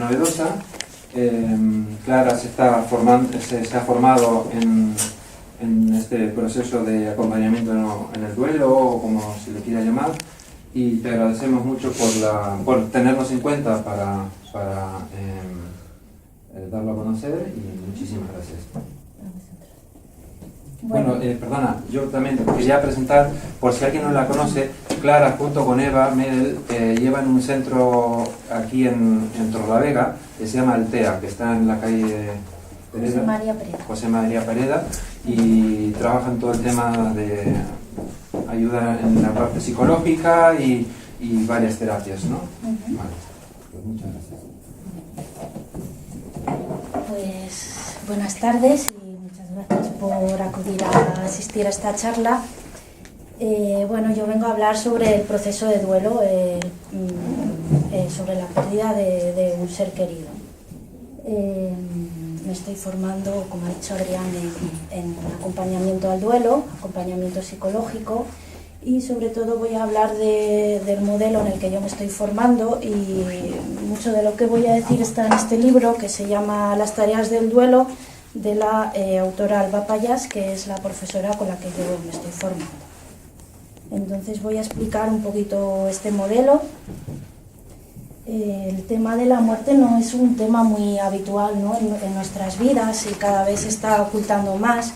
novedosa. Clara se ha formado en este proceso de acompañamiento en el duelo, o como se le quiera llamar, y te agradecemos mucho por tenernos en cuenta para darlo a conocer, y muchísimas gracias. Bueno, perdona, yo también quería presentar, por si alguien no la conoce, Clara junto con Eva Medel llevan un centro aquí en Torrelavega que se llama Altea, que está en la calle José María Pereda, y trabajan todo el tema de ayuda en la parte psicológica y varias terapias, ¿no? Vale, pues muchas gracias. Pues buenas tardes y muchas gracias por acudir a asistir a esta charla. Bueno, yo vengo a hablar sobre el proceso de duelo, sobre la pérdida de un ser querido. Me estoy formando, como ha dicho Adrián, en acompañamiento al duelo, acompañamiento psicológico, y sobre todo voy a hablar del modelo en el que yo me estoy formando, y mucho de lo que voy a decir está en este libro que se llama Las tareas del duelo, de la autora Alba Payas, que es la profesora con la que yo me estoy formando. Entonces voy a explicar un poquito este modelo. El tema de la muerte no es un tema muy habitual, ¿no?, en nuestras vidas, y cada vez se está ocultando más.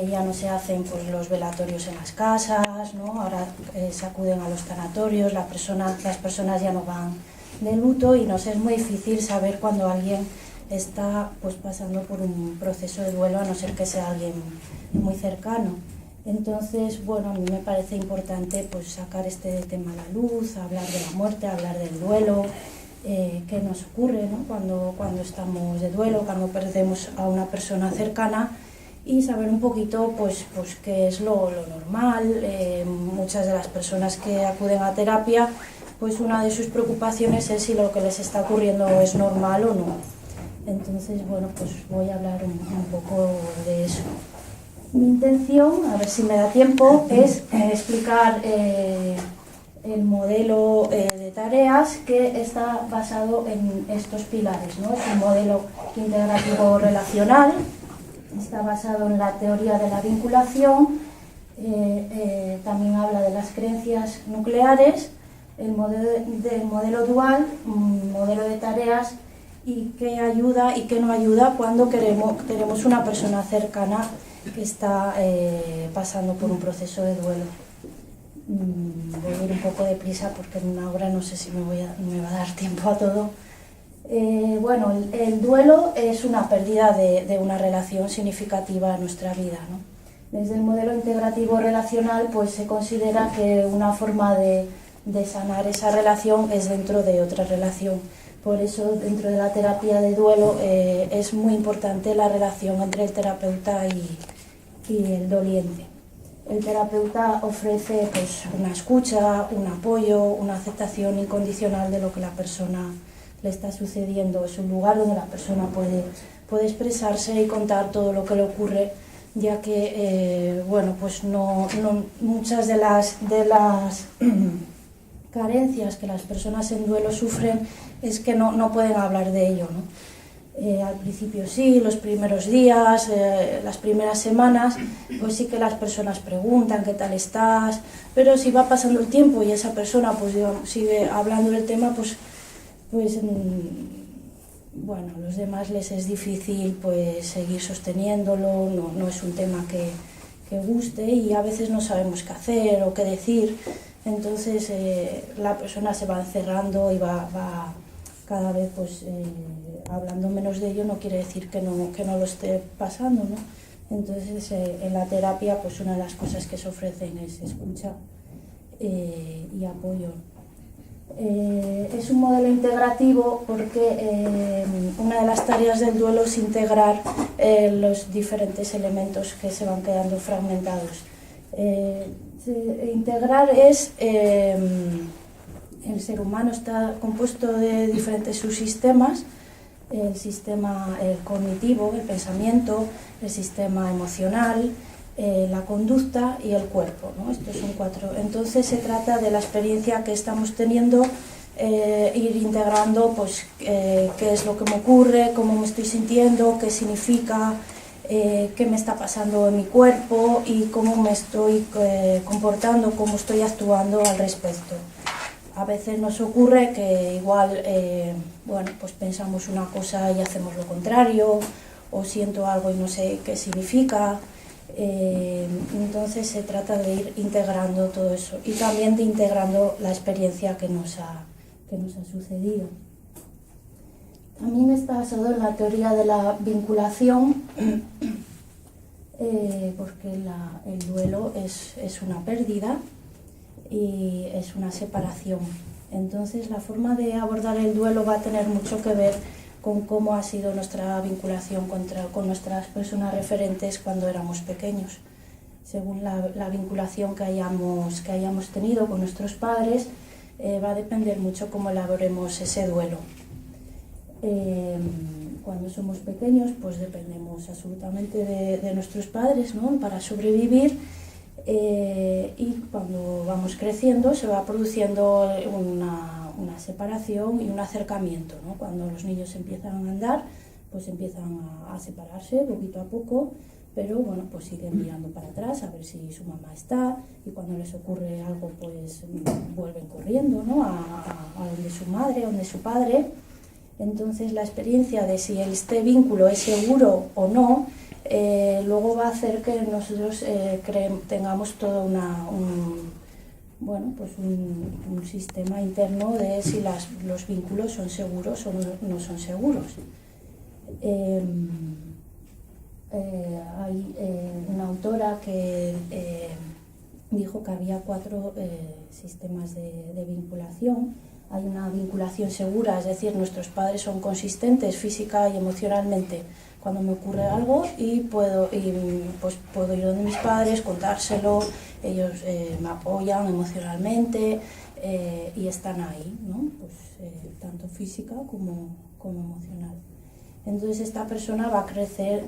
Ya no se hacen pues los velatorios en las casas, ¿no? Ahora se acuden a los tanatorios, las personas ya no van de luto, y nos es muy difícil saber cuando alguien está pues pasando por un proceso de duelo, a no ser que sea alguien muy cercano. Entonces, bueno, a mí me parece importante pues sacar este tema a la luz, hablar de la muerte, hablar del duelo, qué nos ocurre, ¿no?, cuando estamos de duelo, cuando perdemos a una persona cercana, y saber un poquito pues qué es lo normal. Muchas de las personas que acuden a terapia, pues una de sus preocupaciones es si lo que les está ocurriendo es normal o no. Entonces, bueno, pues voy a hablar un poco de eso. Mi intención, a ver si me da tiempo, es explicar el modelo de tareas, que está basado en estos pilares, ¿no? Es un modelo integrativo relacional, está basado en la teoría de la vinculación, también habla de las creencias nucleares, el modelo dual, un modelo de tareas, y qué ayuda y qué no ayuda cuando tenemos una persona cercana que está pasando por un proceso de duelo. Voy a ir un poco deprisa porque en una hora no sé si me va a dar tiempo a todo. Bueno, el duelo es una pérdida de una relación significativa en nuestra vida, ¿no? Desde el modelo integrativo relacional, pues se considera que una forma de sanar esa relación es dentro de otra relación. Por eso, dentro de la terapia de duelo es muy importante la relación entre el terapeuta y el doliente. El terapeuta ofrece pues una escucha, un apoyo, una aceptación incondicional de lo que la persona le está sucediendo. Es un lugar donde la persona puede expresarse y contar todo lo que le ocurre, ya que bueno, pues muchas de las carencias que las personas en duelo sufren es que no pueden hablar de ello, ¿no? Al principio sí, los primeros días, las primeras semanas, pues sí que las personas preguntan qué tal estás, pero si va pasando el tiempo y esa persona pues sigue hablando del tema, pues bueno, a los demás les es difícil pues seguir sosteniéndolo, no es un tema que guste, y a veces no sabemos qué hacer o qué decir. Entonces la persona se va encerrando y va cada vez pues hablando menos de ello. No quiere decir que no lo esté pasando, ¿no? Entonces en la terapia pues una de las cosas que se ofrecen es escucha y apoyo. Es un modelo integrativo porque una de las tareas del duelo es integrar los diferentes elementos que se van quedando fragmentados. Integrar es, el ser humano está compuesto de diferentes subsistemas: el sistema cognitivo, el pensamiento, el sistema emocional, la conducta y el cuerpo, ¿no? Estos son 4. Entonces se trata de la experiencia que estamos teniendo ir integrando pues, qué es lo que me ocurre, cómo me estoy sintiendo, qué significa, qué me está pasando en mi cuerpo y cómo me estoy comportando, cómo estoy actuando al respecto. A veces nos ocurre que igual bueno, pues pensamos una cosa y hacemos lo contrario, o siento algo y no sé qué significa. Entonces se trata de ir integrando todo eso y también de integrando la experiencia que nos ha sucedido. También está basado en la teoría de la vinculación, porque el duelo es una pérdida y es una separación. Entonces la forma de abordar el duelo va a tener mucho que ver con cómo ha sido nuestra vinculación con nuestras personas referentes cuando éramos pequeños. Según la vinculación que hayamos tenido con nuestros padres, va a depender mucho cómo elaboremos ese duelo. Cuando somos pequeños, pues dependemos absolutamente de nuestros padres, ¿no?, para sobrevivir, y cuando vamos creciendo se va produciendo una separación y un acercamiento, ¿no? Cuando los niños empiezan a andar, pues empiezan a separarse poquito a poco, pero bueno, pues siguen mirando para atrás a ver si su mamá está, y cuando les ocurre algo, pues vuelven corriendo, ¿no?, a donde su madre, donde su padre. Entonces la experiencia de si este vínculo es seguro o no, luego va a hacer que nosotros tengamos todo un sistema interno de si los vínculos son seguros o no son seguros. Hay una autora que dijo que había 4 sistemas de vinculación. Hay una vinculación segura, es decir, nuestros padres son consistentes física y emocionalmente. Cuando me ocurre algo y puedo ir donde mis padres, contárselo, ellos me apoyan emocionalmente y están ahí, ¿no? Pues, tanto física como emocional. Entonces esta persona va a crecer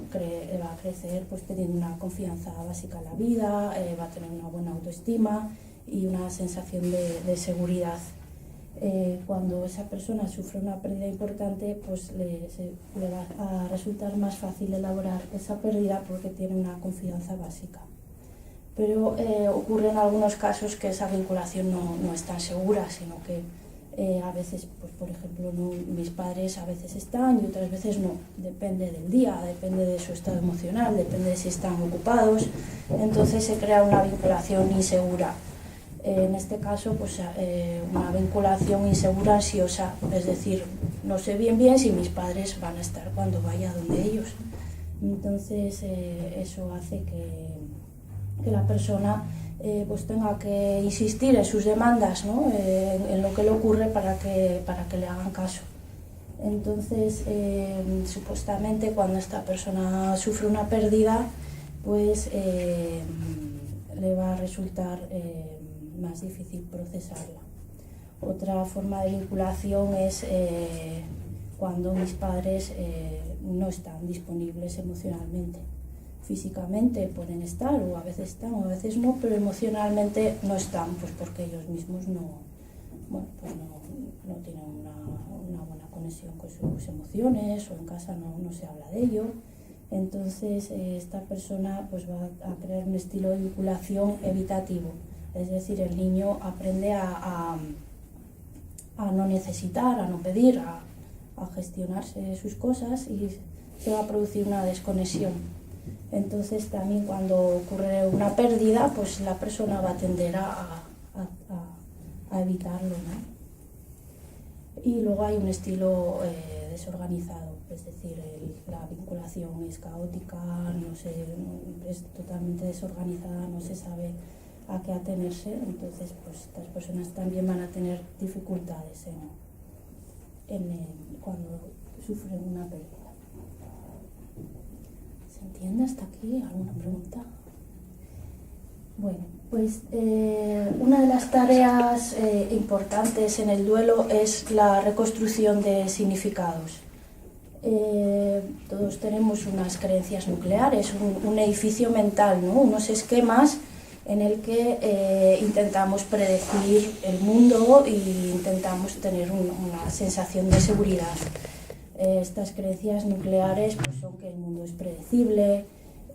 pues, teniendo una confianza básica en la vida, va a tener una buena autoestima y una sensación de seguridad. Cuando esa persona sufre una pérdida importante, pues le va a resultar más fácil elaborar esa pérdida porque tiene una confianza básica. Pero ocurre en algunos casos que esa vinculación no es tan segura, sino que a veces, pues, por ejemplo, mis padres a veces están y otras veces no. Depende del día, depende de su estado emocional, depende de si están ocupados. Entonces se crea una vinculación insegura. En este caso, pues, una vinculación insegura ansiosa, es decir, no sé bien si mis padres van a estar cuando vaya donde ellos. Entonces eso hace que la persona pues tenga que insistir en sus demandas, ¿no?, en lo que le ocurre para que le hagan caso. Entonces supuestamente cuando esta persona sufre una pérdida, pues le va a resultar más difícil procesarla. Otra forma de vinculación es cuando mis padres no están disponibles emocionalmente. Físicamente pueden estar, o a veces están, o a veces no, pero emocionalmente no están, pues porque ellos mismos no tienen una buena conexión con sus emociones, o en casa no se habla de ello. Entonces esta persona pues va a crear un estilo de vinculación evitativo. Es decir, el niño aprende a no necesitar, a no pedir, a gestionarse sus cosas, y se va a producir una desconexión. Entonces también cuando ocurre una pérdida, pues la persona va a tender a evitarlo, ¿no? Y luego hay un estilo desorganizado, es decir, la vinculación es caótica, es totalmente desorganizada, no se sabe a qué atenerse. Entonces pues estas personas también van a tener dificultades cuando sufren una pérdida. ¿Se entiende hasta aquí? ¿Alguna pregunta? Bueno, pues una de las tareas importantes en el duelo es la reconstrucción de significados. Todos tenemos unas creencias nucleares, un edificio mental, ¿no?, unos esquemas en el que intentamos predecir el mundo e intentamos tener una sensación de seguridad. Estas creencias nucleares pues, son que el mundo es predecible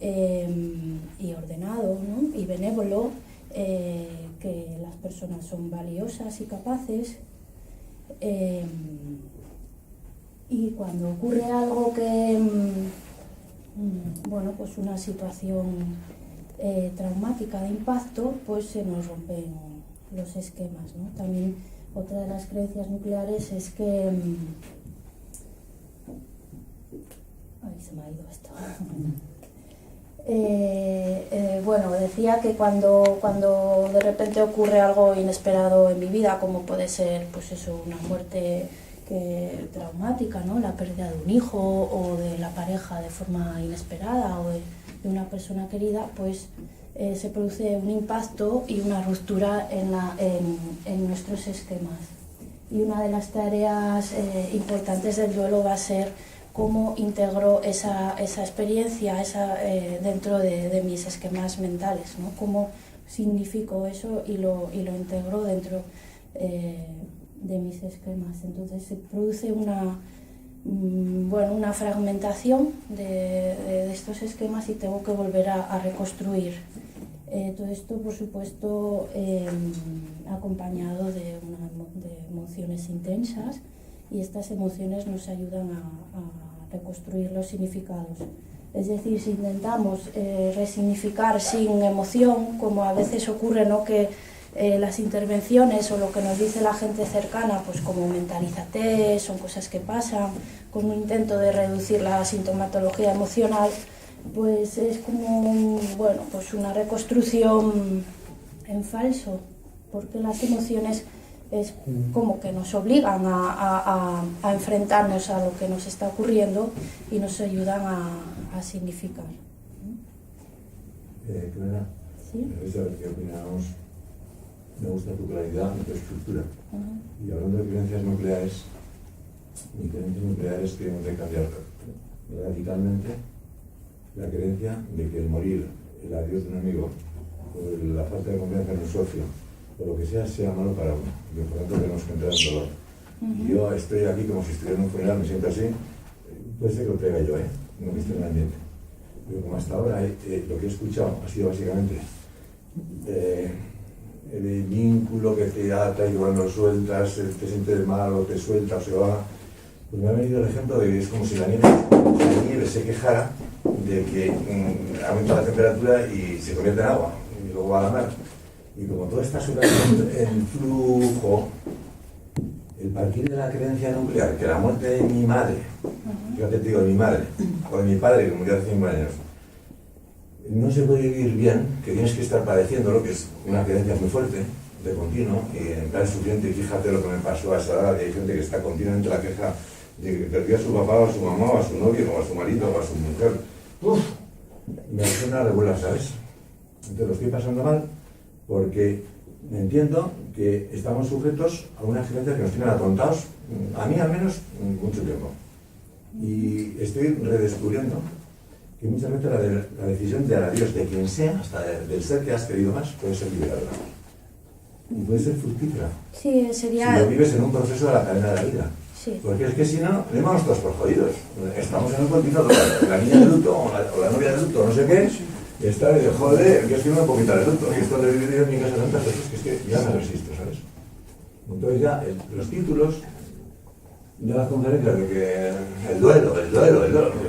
y ordenado, ¿no? Y benévolo, que las personas son valiosas y capaces, y cuando ocurre algo que, bueno, pues una situación traumática de impacto, pues se nos rompen los esquemas, ¿no? También otra de las creencias nucleares es que... Ay, se me ha ido esto. Bueno, decía que cuando de repente ocurre algo inesperado en mi vida, como puede ser pues eso, una muerte traumática, ¿no? La pérdida de un hijo o de la pareja de forma inesperada o de una persona querida, pues se produce un impacto y una ruptura en nuestros esquemas. Y una de las tareas importantes del duelo va a ser cómo integro esa experiencia dentro de mis esquemas mentales, ¿no? Cómo significo eso y lo integro dentro de mis esquemas. Entonces se produce una fragmentación de estos esquemas y tengo que volver a reconstruir. Todo esto, por supuesto, acompañado de emociones intensas, y estas emociones nos ayudan a reconstruir los significados. Es decir, si intentamos resignificar sin emoción, como a veces ocurre, ¿no? Que las intervenciones o lo que nos dice la gente cercana, pues como mentalízate, son cosas que pasan, con un intento de reducir la sintomatología emocional, pues es como pues una reconstrucción en falso, porque las emociones es como que nos obligan a enfrentarnos a lo que nos está ocurriendo y nos ayudan a significar. Clara, ¿Sí? ¿qué opinamos? Me gusta tu claridad y tu estructura. Y hablando de creencias nucleares, mi creencia nuclear es que hemos de cambiar radicalmente la creencia de que el morir, el adiós de un amigo, o la falta de confianza en un socio, o lo que sea malo para uno. Y por lo tanto tenemos que entrar en dolor. Y yo estoy aquí como si estuviera en un funeral, me siento así, puede ser que lo traiga yo, no que esté en el ambiente. Pero como hasta ahora lo que he escuchado ha sido básicamente el vínculo que te ata y cuando lo sueltas, te sientes mal o te suelta o se va, pues me ha venido el ejemplo de que es como si la nieve se quejara de que aumenta la temperatura y se convierte en agua y luego va a la mar. Y como todo está en flujo, el partir de la creencia nuclear, que la muerte de mi madre, yo te digo de mi madre, o de mi padre que murió hace 5 años, no se puede vivir bien, que tienes que estar padeciéndolo, que es una creencia muy fuerte, de continuo, y en plan sufriente, y fíjate lo que me pasó a esa edad, y hay gente que está continuamente la queja de que perdió a su papá, o a su mamá, o a su novio, o a su marido, o a su mujer. ¡Uf! Me suena regular, ¿sabes? Entonces lo estoy pasando mal, porque entiendo que estamos sujetos a unas creencias que nos tienen atontados, a mí al menos, mucho tiempo. Y estoy redescubriendo que muchas veces la decisión de adiós de quien sea, hasta del ser que has querido más, puede ser liberadora. Y puede ser fructífera. Sí, sería... Si lo vives en un proceso de la cadena de la vida. Sí. Porque es que si no, le vamos todos por jodidos. Estamos en un continuo, la niña de luto, o la novia de luto, no sé qué, y está de joder, que estoy un poquito de luto, y esto lo he vivido en mi casa tantas veces, que es que ya me resisto, ¿sabes? Entonces ya, los títulos de las conferencias de que el duelo,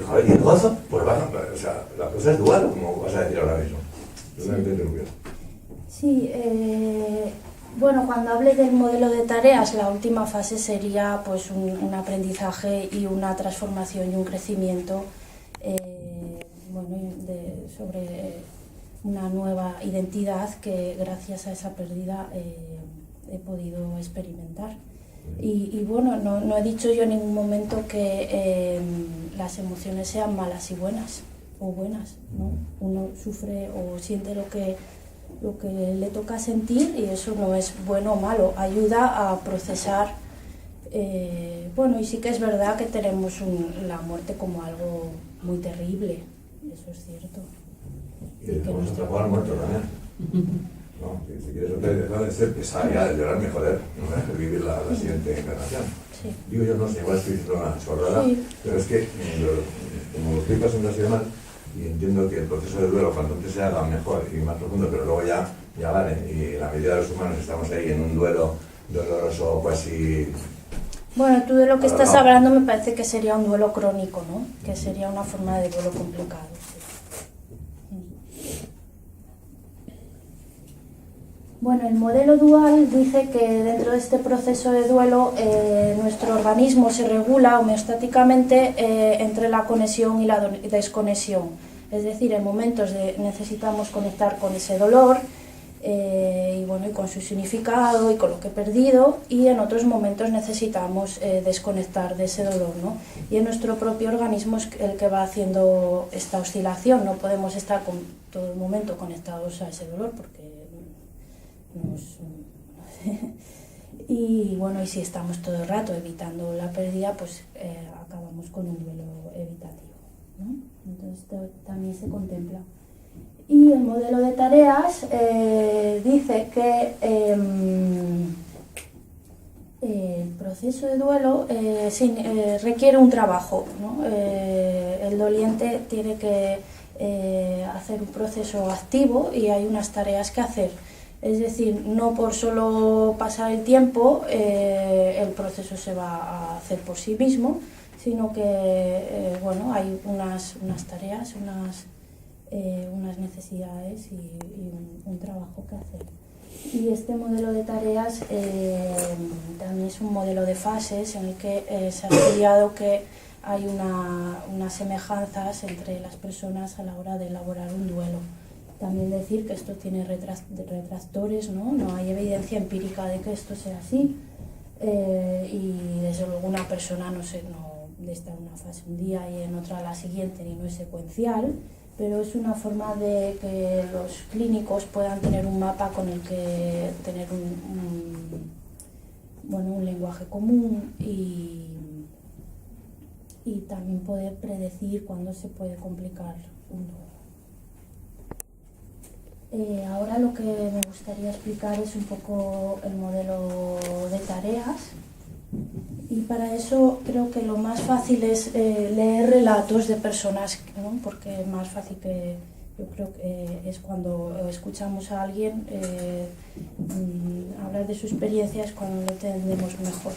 joder, y el gozo, pues o sea, la cosa es dual, como vas a decir ahora mismo. Yo no entiendo bien. Sí, bueno, cuando hable del modelo de tareas, la última fase sería pues un aprendizaje y una transformación y un crecimiento sobre una nueva identidad que gracias a esa pérdida he podido experimentar. Y bueno, no he dicho yo en ningún momento que las emociones sean malas y buenas, o buenas, ¿no? Uno sufre o siente lo que le toca sentir y eso no es bueno o malo, ayuda a procesar. Bueno, y sí que es verdad que tenemos la muerte como algo muy terrible, eso es cierto. Y dejamos atrapado al muerto también. ¿no? Si quieres dejar de ser pesada ya de llorar, joder, no me dejes vivir la siguiente encarnación. Sí. Digo yo, no sé, igual estoy diciendo una chorrada, Sí. pero es que como lo estoy pasando así de mal, y entiendo que el proceso de duelo cuanto antes se haga mejor y más profundo, pero luego ya vale, y la mayoría de los humanos estamos ahí en un duelo doloroso, casi. Bueno, tú de lo que estás hablando me parece que sería un duelo crónico, ¿no? Que sería una forma de duelo complicado. Sí. Bueno, el modelo dual dice que dentro de este proceso de duelo nuestro organismo se regula homeostáticamente entre la conexión y la desconexión. Es decir, en momentos necesitamos conectar con ese dolor y con su significado y con lo que he perdido, y en otros momentos necesitamos desconectar de ese dolor, ¿no? Y en nuestro propio organismo es el que va haciendo esta oscilación. No podemos estar todo el momento conectados a ese dolor porque y si estamos todo el rato evitando la pérdida, pues acabamos con un duelo evitativo, ¿no? Entonces esto también se contempla. Y el modelo de tareas dice que el proceso de duelo requiere un trabajo, ¿no? El doliente tiene que hacer un proceso activo y hay unas tareas que hacer. Es decir, no por solo pasar el tiempo el proceso se va a hacer por sí mismo, sino que hay unas tareas, unas necesidades y un trabajo que hacer. Y este modelo de tareas también es un modelo de fases en el que se ha estudiado que hay unas semejanzas entre las personas a la hora de elaborar un duelo. También decir que esto tiene retractores, ¿no? No hay evidencia empírica de que esto sea así, y desde luego una persona no está en una fase un día y en otra la siguiente, ni no es secuencial, pero es una forma de que los clínicos puedan tener un mapa con el que tener un lenguaje común y también poder predecir cuándo se puede complicar un duelo. Ahora lo que me gustaría explicar es un poco el modelo de tareas, y para eso creo que lo más fácil es leer relatos de personas, ¿no? Porque es más fácil que yo creo que es cuando escuchamos a alguien hablar de su experiencia, es cuando lo entendemos mejor.